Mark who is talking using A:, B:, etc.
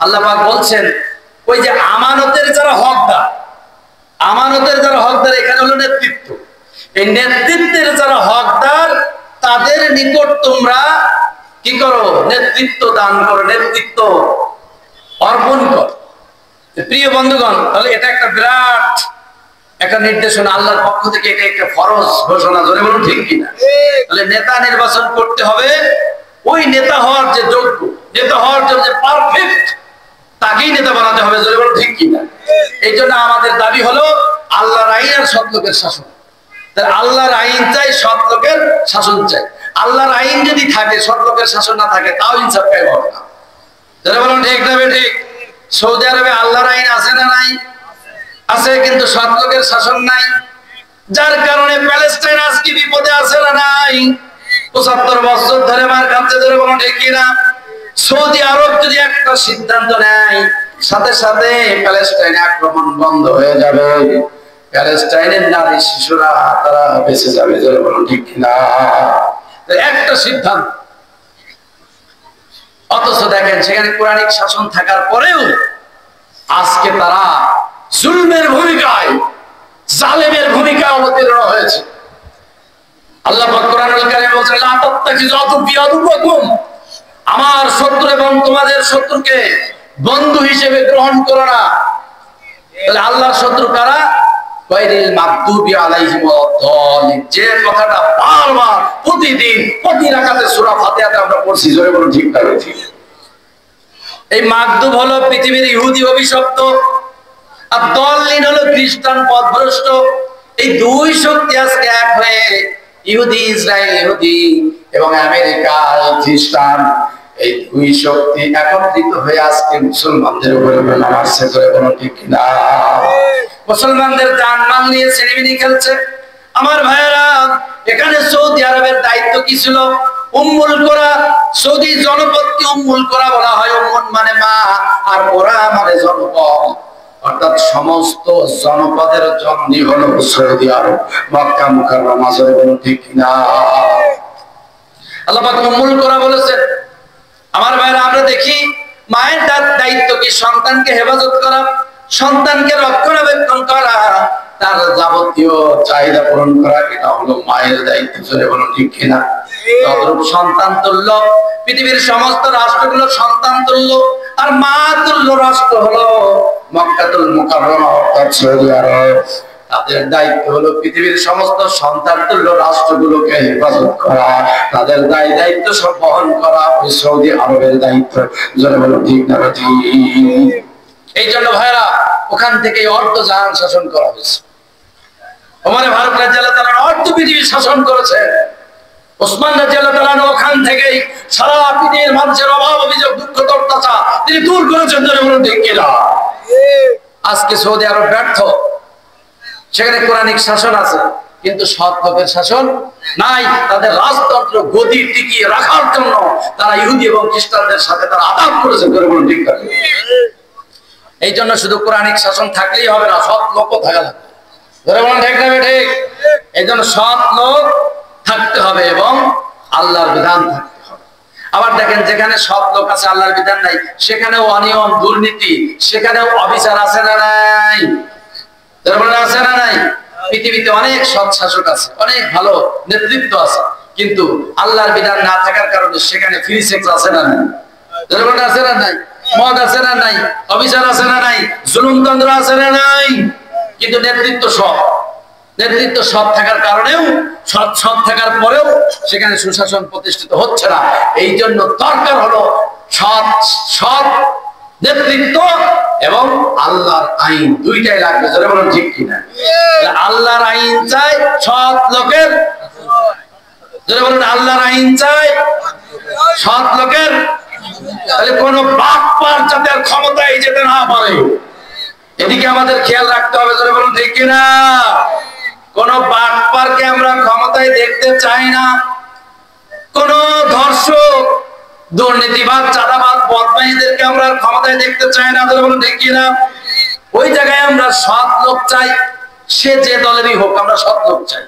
A: আল্লাহ পাক বলছেন ওই যে আমানতের যারা হকদার, আমানতের যারা হকদার এখানে হলো নেতৃত্ব, এই নেতৃত্বের যারা হকদার তাদের নিকট তোমরা কি করো? নেতৃত্ব দান করো, নেতৃত্ব অর্পণ করো। প্রিয় বন্ধুগণ, তাহলে এটা একটা বিরাট একটা নির্দেশনা আল্লাহর পক্ষ থেকে, এটা একটা ফরজ ঘোষণা, জোরে বলুন ঠিক কিনা? তাহলে নেতা নির্বাচন করতে হবে, ওই নেতা হওয়ার যে যোগ্য, নেতা হওয়ার জন্য যে পারফেক্ট, তাকেই নেতা বানাতে হবে, জোরে বলুন ঠিক কিনা? এই জন্য আমাদের দাবি হলো আল্লাহর আইন আর সৎ লোকের শাসন। আল্লাহর আইন চাই, সৎ লোকের শাসন চাই। আল্লাহর আইন যদি থাকে, সৎ লোকের শাসন না থাকে, তাও ইনসাফ কায়েম হবে না, জোরে বলুন ঠিক না ঠিক? সৌদি আরবে আল্লাহর আইন আছে না নাই? আছে, কিন্তু সৎ লোকের শাসন নাই, যার কারণে প্যালেস্টাইন আজকে বিপদে আছে না নাই? ৭৫ বছর ধরে মার খাচ্ছে, ধরে বলুন ঠিক কিনা? সৌদি আরব যদি একটা সিদ্ধান্ত নেয়, সাথে সাথে প্যালেস্টাইনে আক্রমণ বন্ধ হয়ে যাবে, প্যালেস্টাইনের নারী শিশুরা তারা বেঁচে যাবে, ধরে বলুন ঠিক কিনা? একটা সিদ্ধান্ত। অথচ দেখেন সেখানে কোরআনিক শাসন থাকার পরেও আজকে তারা জুলমের ভূমিকায়, জালেমের ভূমিকায় অবতীর্ণ হয়েছে। আল্লাহ পাক কোরআনুল কারীমে বলেছেন, লা তাত্তাখিযু আদুওয়ি আদুওয়াকুম, আমার শত্রু এবং তোমাদের শত্রুকে বন্ধু হিসেবে গ্রহণ করো না। তাহলে আল্লাহর শত্রু কারা? গায়রিল মাগদুবি আলাইহিম ওয়াদ-দাল্লিন, যে কথাটা বারবার প্রতিদিন প্রতি রাকাতে সূরা ফাতিহাতে আমরা পড়ছি, জোরে বলুন ঠিক না ঠিক? এই মাগদুব হলো পৃথিবীর ইহুদি অভিশপ্ত, আর দাল্লিন হলো খ্রিস্টান পথভ্রষ্ট। এই দুই শক্তি আজকে এক হয়ে ইহুদি, ইসরায়েল ইহুদি এবং আমেরিকা খ্রিস্টান, এই দুই শক্তি একত্রিত হয়ে আজকে মুসলমানদের উপরে নামাচ্ছে, করে কোনো ঠিক কিনা? মুসলমানদের জানমাল নিয়ে ছেলেমিনি খেলছে। আমার ভাইয়েরা, এখানে সৌদি আরবের দায়িত্ব কি ছিল? উম্মুল কোরা। সৌদি জনপদকে উম্মুল কোরা বলা হয়। উম্মুল মানে মা, আর কোরা মানে জনপদ, অর্থাৎ সমস্ত জনপদের জননী হলো সৌদি আরব, মক্কা মুকাররমা, জোরে বলুন ঠিক কিনা? আল্লাহ পাক উম্মুল কোরা বলেছেন। আমার ভাইরা, আমরা দেখি মায়ের দায়িত্ব কি? সন্তানকে হেফাজত করা, সন্তানকে রক্ষণাবেক্ষণ করা, তার যাবতীয় চাহিদা পূরণ করা, এটা হলো মায়ের দায়িত্ব, জোরে বলুন ঠিক কিনা? তদ্রূপ সন্তান তুল্য পৃথিবীর সমস্ত রাষ্ট্রগুলো সন্তান তুল্য, আর মা তুল্য রাষ্ট্র হলো মক্কাতুল মুকাররমা অর্থাৎ সৌদি আরব। তাদের দায়িত্ব হলো পৃথিবীর সমস্ত সন্তান তুল্য রাষ্ট্রগুলোকে হেফাজত করা, তাদের দায়িত্ব সব বহন করা ওই সৌদি আরবের দায়িত্ব, জোরে বলুন ঠিক না ঠিক? এই জন্য ভাইরা, ওখান থেকে অর্ধ জাহান শাসন করা হয়েছে। ওমর ফারুক রাদিয়াল্লাহু তাআলা অর্ধ পৃথিবী শাসন করেছে। ওসমান রাদিয়াল্লাহু তাআলা ওখান থেকেই সারা পৃথিবীর মানুষের অভাব, অভিযোগ, দুঃখ, অত্যাচার তিনি দূর করেছেন, জোরে বলুন ঠিক কিনা? আজকে সৌদি আরব ব্যর্থ। সেখানে কোরআনিক শাসন আছে, কিন্তু সৎ লোকের শাসন নাই। তাদের রাজতন্ত্র গদি টিকিয়ে রাখার জন্য তারা ইহুদি এবং খ্রিস্টানদের সাথে তারা আদাব করেছে, জোরে বলুন ঠিক কিনা? এই জন্য শুধু কোরআনিক শাসন থাকলেই হবে না, সৎ লোকও থাকা লাগবে, জোরে বলুন ঠিক না ঠিক? এই জন্য সৎ লোক থাকতে হবে এবং আল্লাহর বিধান থাকতে হবে। আবার দেখেন, যেখানে সৎ লোক আছে, আল্লাহর বিধান নাই, সেখানেও অনিয়ম, দুর্নীতি, সেখানেও অবিচার আছে না নাই? আছে না নাই? পৃথিবীতে অনেক সৎ শাসক আছে, অনেক ভালো নেতৃত্ব আছে, কিন্তু আল্লাহর বিধান না থাকার কারণে সেখানে ফ্রি সেক্স আছে না নাই? আছে না নাই? মদ আছে না নাই? অবিচার আছে না নাই? জুলুমতন্ত্র আছে না নাই? কিন্তু নেতৃত্ব সৎ থাকার কারণেও, সৎ থাকার পরেও সেখানে সুশাসন প্রতিষ্ঠিত হচ্ছে না। এই জন্য দরকার হলো সৎ নেতৃত্ব এবং আল্লাহর আইন, দুইটাই লাগবে, জোরে বলুন ঠিক কিনা? আল্লাহর আইন চাই সৎ লোকের, জোরে বলুন আল্লাহর আইন চাই সৎ লোকের। তাহলে কোন বাটপার যাতে আর ক্ষমতায় যেতে না পারে, এদিকে আমাদের খেয়াল রাখতে হবে, জোরে বলুন ঠিক কিনা? কোন বাটপারকে আমরা ক্ষমতায় দেখতে চাই না। কোন ধর্ষক, দুর্নীতিবাদ, চাঁদাবাদ, বদমাইশদেরকে আমরা ক্ষমতায় দেখতে চাই না, জোরে বলুন ঠিক কিনা? ওই জায়গায় আমরা সৎ লোক চাই, সে যে দলেরই হোক, আমরা সৎ লোক চাই।